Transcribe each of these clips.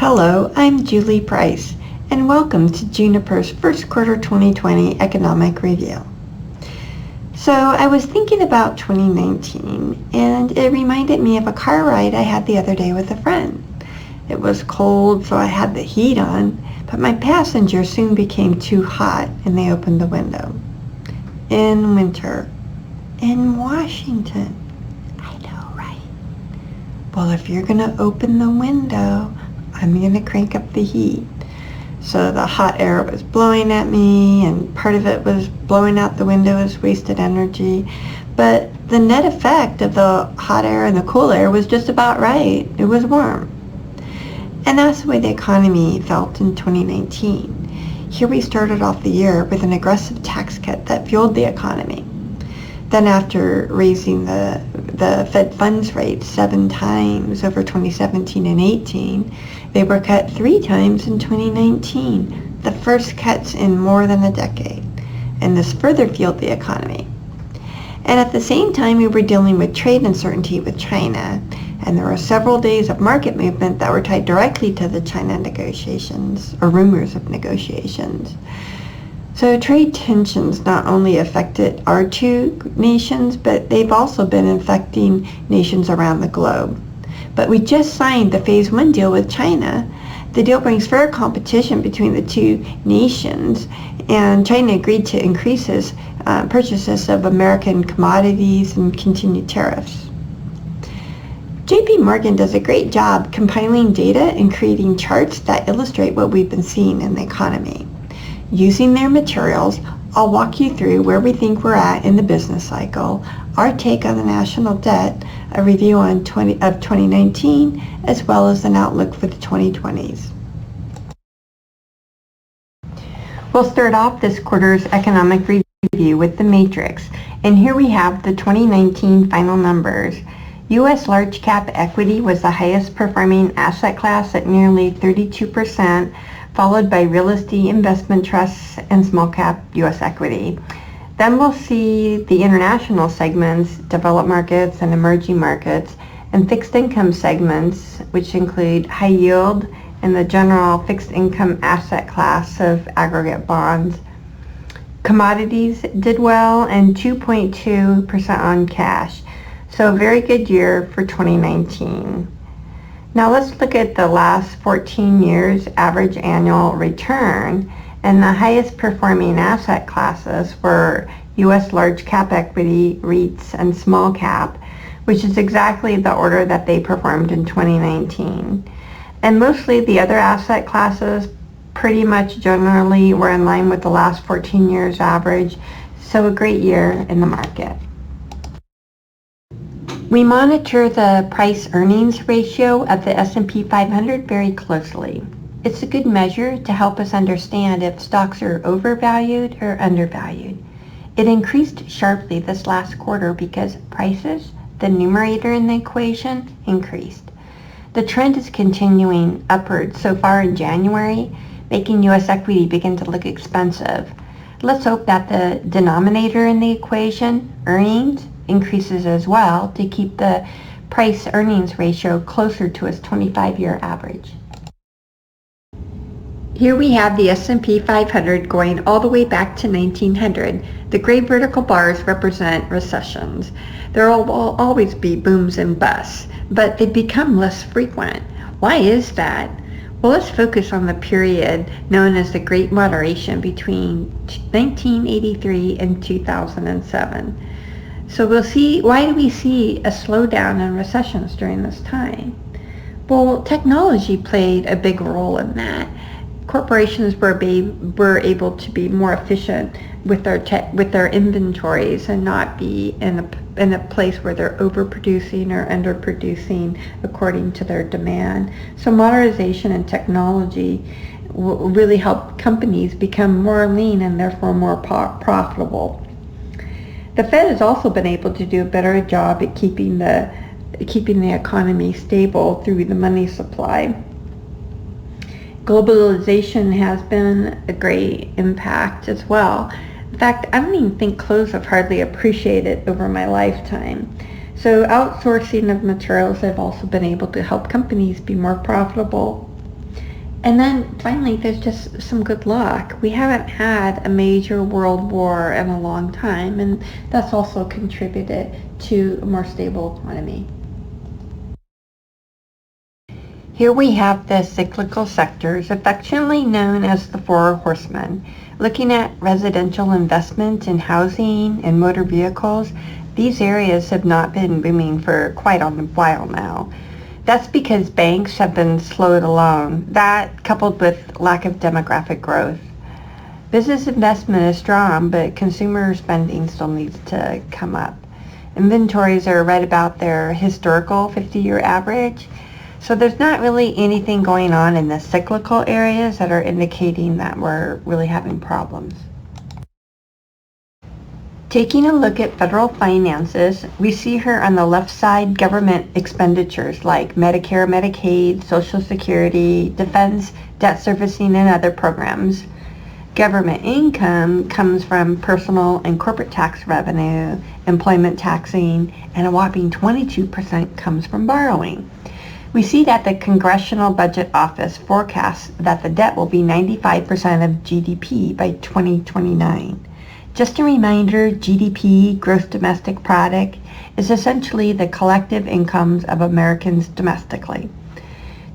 Hello, I'm Julie Price, and welcome to Juniper's first quarter 2020 economic review. So I was thinking about 2019, and it reminded me of a car ride I had the other day with a friend. It was cold, so I had the heat on, but my passenger soon became too hot, and they opened the window. In winter, in Washington. I know, right? Well, if you're gonna open the window, I'm gonna crank up the heat. So the hot air was blowing at me, and part of it was blowing out the window as wasted energy. But the net effect of the hot air and the cool air was just about right. It was warm. And that's the way the economy felt in 2019. Here we started off the year with an aggressive tax cut that fueled the economy. Then after raising the Fed funds rate 7 times over 2017 and 18, they were cut 3 times in 2019, the first cuts in more than a decade. And this further fueled the economy. And at the same time, we were dealing with trade uncertainty with China, and there were several days of market movement that were tied directly to the China negotiations, or rumors of negotiations. So trade tensions not only affected our two nations, but they've also been affecting nations around the globe. But we just signed the Phase 1 deal with China. The deal brings fair competition between the two nations, and China agreed to increase its purchases of American commodities and continued tariffs. JP Morgan does a great job compiling data and creating charts that illustrate what we've been seeing in the economy. Using their materials, I'll walk you through where we think we're at in the business cycle, our take on the national debt, a review of 2019, as well as an outlook for the 2020s. We'll start off this quarter's economic review with the matrix, and here we have the 2019 final numbers. U.S. large cap equity was the highest performing asset class at nearly 32%, followed by real estate investment trusts and small cap U.S. equity. Then we'll see the international segments, developed markets and emerging markets, and fixed income segments, which include high yield and the general fixed income asset class of aggregate bonds. Commodities did well, and 2.2% on cash. So a very good year for 2019. Now let's look at the last 14 years average annual return, and the highest performing asset classes were U.S. large cap equity, REITs, and small cap, which is exactly the order that they performed in 2019. And mostly the other asset classes pretty much generally were in line with the last 14 years average, so a great year in the market. We monitor the price-earnings ratio of the S&P 500 very closely. It's a good measure to help us understand if stocks are overvalued or undervalued. It increased sharply this last quarter because prices, the numerator in the equation, increased. The trend is continuing upward so far in January, making U.S. equity begin to look expensive. Let's hope that the denominator in the equation, earnings, increases as well to keep the price-earnings ratio closer to its 25-year average. Here we have the S&P 500 going all the way back to 1900. The gray vertical bars represent recessions. There will always be booms and busts, but they become less frequent. Why is that? Well, let's focus on the period known as the Great Moderation between 1983 and 2007. So we'll see, why do we see a slowdown in recessions during this time? Well, technology played a big role in that. Corporations were able to be more efficient with their inventories and not be in a place where they're overproducing or underproducing according to their demand. So modernization and technology will really help companies become more lean and therefore more profitable. The Fed has also been able to do a better job at keeping the economy stable through the money supply. Globalization has been a great impact as well. In fact, I don't even think clothes have hardly appreciated over my lifetime. So outsourcing of materials have also been able to help companies be more profitable. And then finally, there's just some good luck. We haven't had a major world war in a long time, and that's also contributed to a more stable economy. Here we have the cyclical sectors, affectionately known as the Four Horsemen. Looking at residential investment in housing and motor vehicles, these areas have not been booming for quite a while now. That's because banks have been slowed along, that coupled with lack of demographic growth. Business investment is strong, but consumer spending still needs to come up. Inventories are right about their historical 50-year average, so there's not really anything going on in the cyclical areas that are indicating that we're really having problems. Taking a look at federal finances, we see here on the left side government expenditures like Medicare, Medicaid, Social Security, defense, debt servicing, and other programs. Government income comes from personal and corporate tax revenue, employment taxing, and a whopping 22% comes from borrowing. We see that the Congressional Budget Office forecasts that the debt will be 95% of GDP by 2029. Just a reminder, GDP, gross domestic product, is essentially the collective incomes of Americans domestically.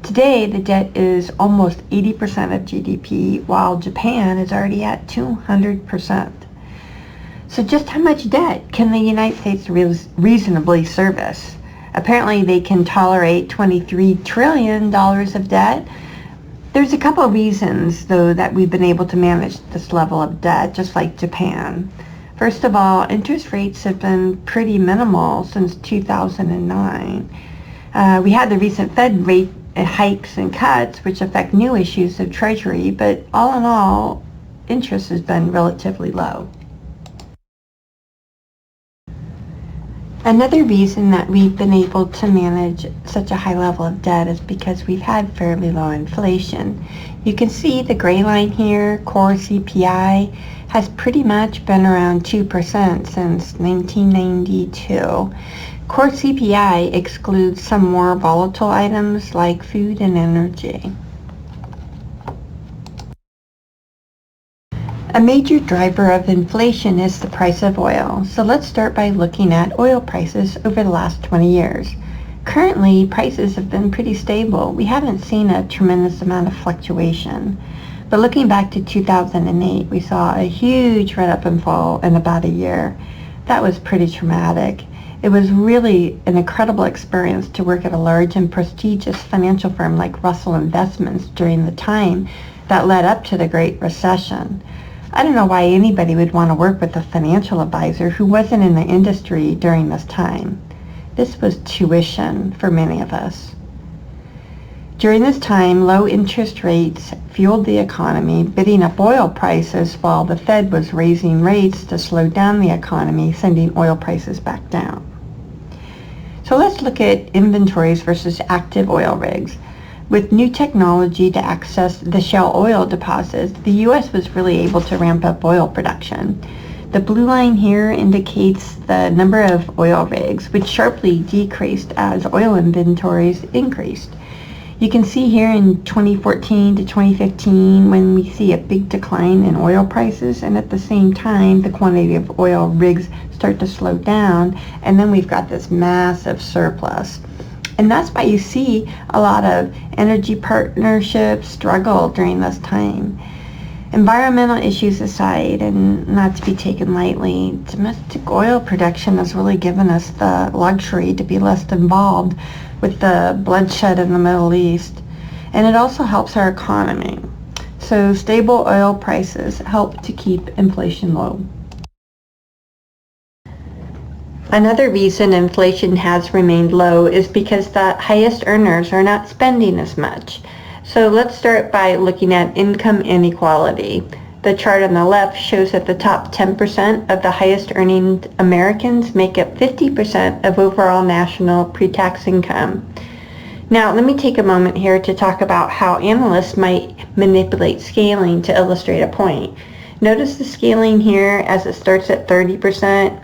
Today, the debt is almost 80% of GDP, while Japan is already at 200%. So just how much debt can the United States reasonably service? Apparently, they can tolerate $23 trillion of debt. There's a couple of reasons, though, that we've been able to manage this level of debt, just like Japan. First of all, interest rates have been pretty minimal since 2009. We had the recent Fed rate hikes and cuts, which affect new issues of Treasury, but all in all, interest has been relatively low. Another reason that we've been able to manage such a high level of debt is because we've had fairly low inflation. You can see the gray line here, core CPI, has pretty much been around 2% since 1992. Core CPI excludes some more volatile items like food and energy. A major driver of inflation is the price of oil. So let's start by looking at oil prices over the last 20 years. Currently, prices have been pretty stable. We haven't seen a tremendous amount of fluctuation. But looking back to 2008, we saw a huge run-up and fall in about a year. That was pretty traumatic. It was really an incredible experience to work at a large and prestigious financial firm like Russell Investments during the time that led up to the Great Recession. I don't know why anybody would want to work with a financial advisor who wasn't in the industry during this time. This was tuition for many of us. During this time, low interest rates fueled the economy, bidding up oil prices while the Fed was raising rates to slow down the economy, sending oil prices back down. So let's look at inventories versus active oil rigs. With new technology to access the shale oil deposits, the U.S. was really able to ramp up oil production. The blue line here indicates the number of oil rigs, which sharply decreased as oil inventories increased. You can see here in 2014 to 2015 when we see a big decline in oil prices, and at the same time the quantity of oil rigs start to slow down, and then we've got this massive surplus. And that's why you see a lot of energy partnerships struggle during this time. Environmental issues aside, and not to be taken lightly, domestic oil production has really given us the luxury to be less involved with the bloodshed in the Middle East. And it also helps our economy. So stable oil prices help to keep inflation low. Another reason inflation has remained low is because the highest earners are not spending as much. So let's start by looking at income inequality. The chart on the left shows that the top 10% of the highest earning Americans make up 50% of overall national pre-tax income. Now, let me take a moment here to talk about how analysts might manipulate scaling to illustrate a point. Notice the scaling here as it starts at 30%.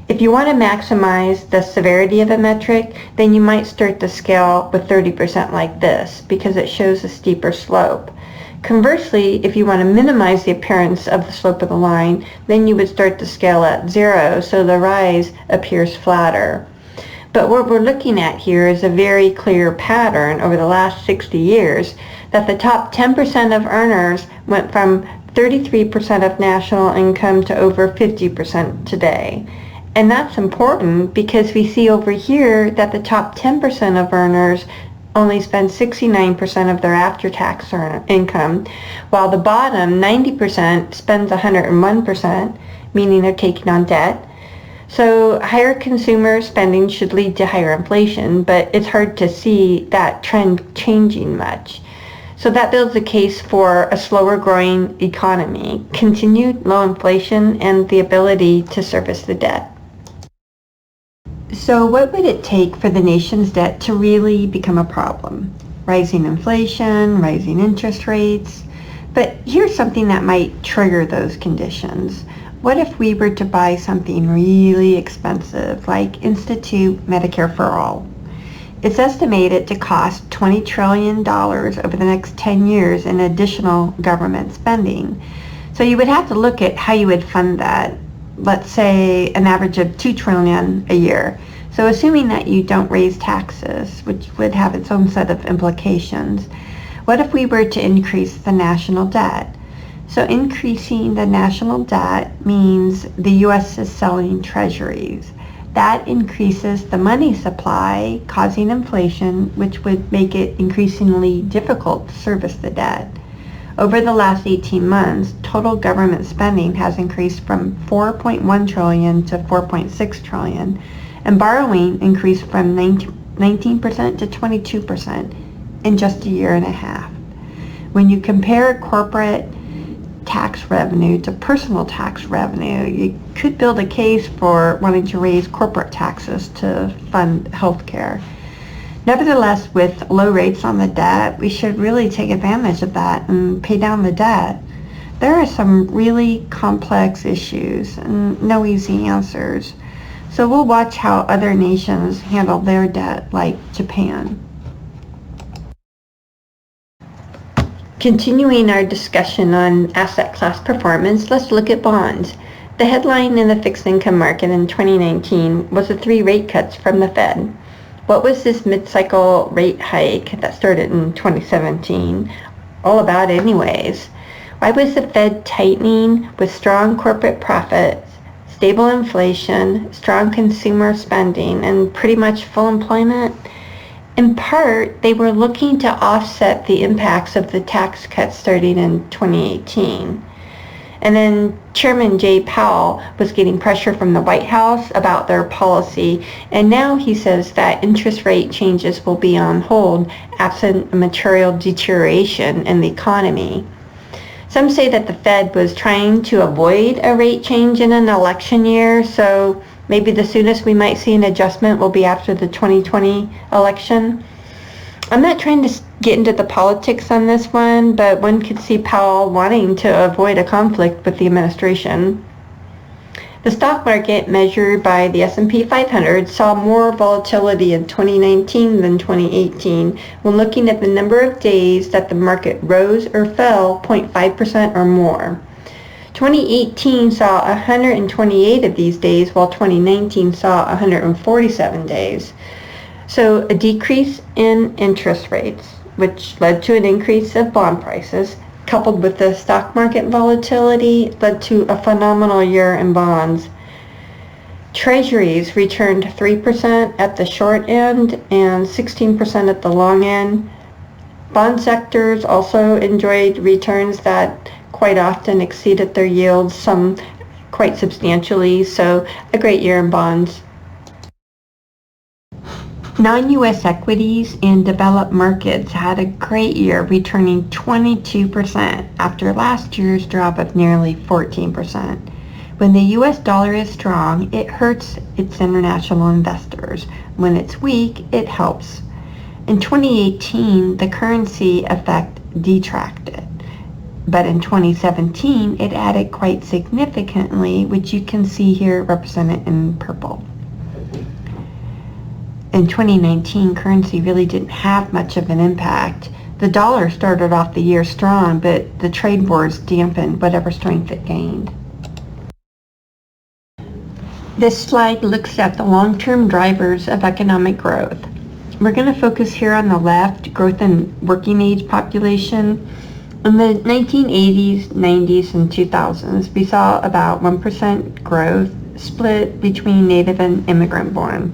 If you want to maximize the severity of a metric, then you might start the scale with 30% like this because it shows a steeper slope. Conversely, if you want to minimize the appearance of the slope of the line, then you would start the scale at 0 so the rise appears flatter. But what we're looking at here is a very clear pattern over the last 60 years that the top 10% of earners went from 33% of national income to over 50% today. And that's important because we see over here that the top 10% of earners only spend 69% of their after-tax income, while the bottom 90% spends 101%, meaning they're taking on debt. So higher consumer spending should lead to higher inflation, but it's hard to see that trend changing much. So that builds a case for a slower growing economy, continued low inflation, and the ability to service the debt. So what would it take for the nation's debt to really become a problem? Rising inflation, rising interest rates. But here's something that might trigger those conditions. What if we were to buy something really expensive, like Institute Medicare for All? It's estimated to cost $20 trillion over the next 10 years in additional government spending. So you would have to look at how you would fund that. Let's say an average of $2 trillion a year. So assuming that you don't raise taxes, which would have its own set of implications, what if we were to increase the national debt? So increasing the national debt means the U.S. is selling treasuries. That increases the money supply, causing inflation, which would make it increasingly difficult to service the debt. Over the last 18 months, total government spending has increased from $4.1 trillion to $4.6 trillion, and borrowing increased from 19% to 22% in just a year and a half. When you compare corporate tax revenue to personal tax revenue, you could build a case for wanting to raise corporate taxes to fund healthcare. Nevertheless, with low rates on the debt, we should really take advantage of that and pay down the debt. There are some really complex issues and no easy answers. So we'll watch how other nations handle their debt, like Japan. Continuing our discussion on asset class performance, let's look at bonds. The headline in the fixed income market in 2019 was the 3 rate cuts from the Fed. What was this mid-cycle rate hike that started in 2017 all about anyways? Why was the Fed tightening with strong corporate profits, stable inflation, strong consumer spending, and pretty much full employment? In part, they were looking to offset the impacts of the tax cuts starting in 2018. And then Chairman Jay Powell was getting pressure from the White House about their policy, and now he says that interest rate changes will be on hold absent a material deterioration in the economy. Some say that the Fed was trying to avoid a rate change in an election year, so maybe the soonest we might see an adjustment will be after the 2020 election. I'm not trying to get into the politics on this one, but one could see Powell wanting to avoid a conflict with the administration. The stock market, measured by the S&P 500, saw more volatility in 2019 than 2018 when looking at the number of days that the market rose or fell 0.5% or more. 2018 saw 128 of these days, while 2019 saw 147 days. So a decrease in interest rates, which led to an increase of bond prices, coupled with the stock market volatility, led to a phenomenal year in bonds. Treasuries returned 3% at the short end and 16% at the long end. Bond sectors also enjoyed returns that quite often exceeded their yields, some quite substantially, so a great year in bonds. Non-U.S. equities in developed markets had a great year, returning 22% after last year's drop of nearly 14%. When the U.S. dollar is strong, it hurts its international investors. When it's weak, it helps. In 2018, the currency effect detracted. but in 2017 it added quite significantly, which you can see here represented in purple. In 2019, currency really didn't have much of an impact. The dollar started off the year strong, but the trade wars dampened whatever strength it gained. This slide looks at the long-term drivers of economic growth. We're going to focus here on the left, growth in working age population. In the 1980s, 90s, and 2000s, we saw about 1% growth split between native and immigrant born.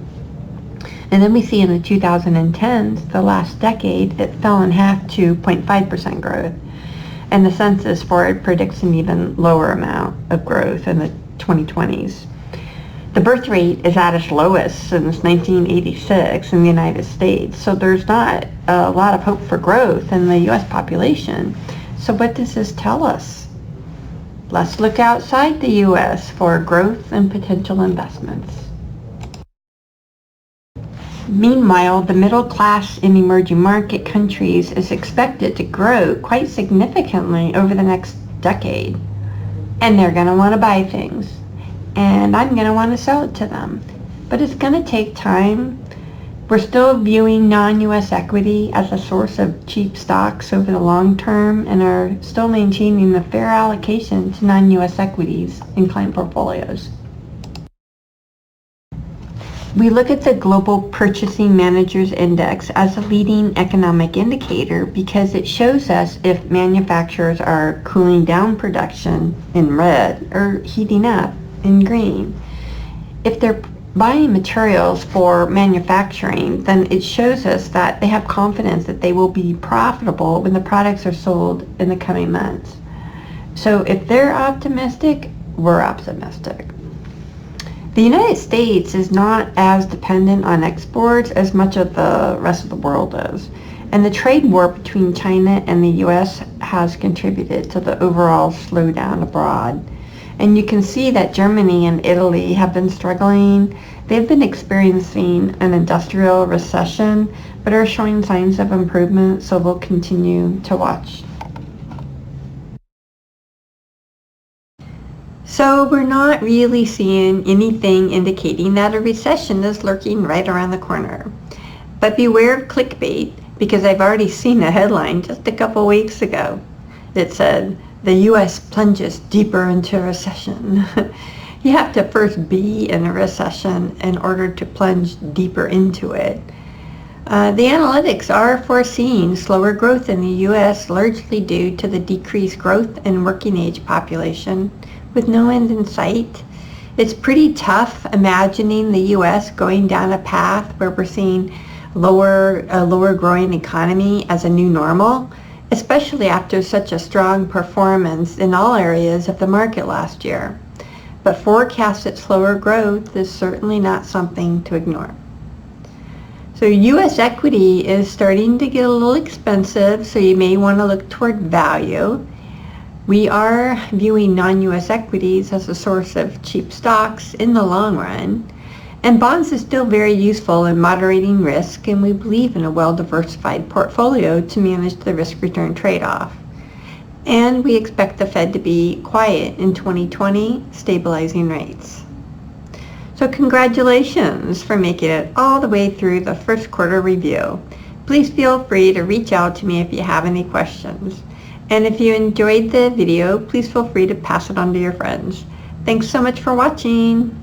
And then we see in the 2010s, the last decade, it fell in half to 0.5% growth. And the census for it predicts an even lower amount of growth in the 2020s. The birth rate is at its lowest since 1986 in the United States, so there's not a lot of hope for growth in the U.S. population. So what does this tell us? Let's look outside the U.S. for growth and potential investments. Meanwhile, the middle class in emerging market countries is expected to grow quite significantly over the next decade. And they're going to want to buy things. And I'm going to want to sell it to them. But it's going to take time. We're still viewing non-U.S. equity as a source of cheap stocks over the long term and are still maintaining the fair allocation to non-U.S. equities in client portfolios. We look at the Global Purchasing Managers Index as a leading economic indicator because it shows us if manufacturers are cooling down production in red or heating up in green. If they're buying materials for manufacturing, then it shows us that they have confidence that they will be profitable when the products are sold in the coming months. So if they're optimistic, we're optimistic. The United States is not as dependent on exports as much of the rest of the world is. And the trade war between China and the U.S. has contributed to the overall slowdown abroad. And you can see that Germany and Italy have been struggling. They've been experiencing an industrial recession, but are showing signs of improvement, so we'll continue to watch. So we're not really seeing anything indicating that a recession is lurking right around the corner. But beware of clickbait, because I've already seen a headline just a couple weeks ago that said, "The U.S. plunges deeper into a recession." You have to first be in a recession in order to plunge deeper into it. The analytics are foreseeing slower growth in the U.S. largely due to the decreased growth in working age population with no end in sight. It's pretty tough imagining the U.S. going down a path where we're seeing a lower growing economy as a new normal, especially after such a strong performance in all areas of the market last year. But forecasted slower growth is certainly not something to ignore. So U.S. equity is starting to get a little expensive, so you may want to look toward value. We are viewing non-U.S. equities as a source of cheap stocks in the long run. And bonds is still very useful in moderating risk, and we believe in a well-diversified portfolio to manage the risk-return trade-off. And we expect the Fed to be quiet in 2020, stabilizing rates. So congratulations for making it all the way through the first quarter review. Please feel free to reach out to me if you have any questions. And if you enjoyed the video, please feel free to pass it on to your friends. Thanks so much for watching.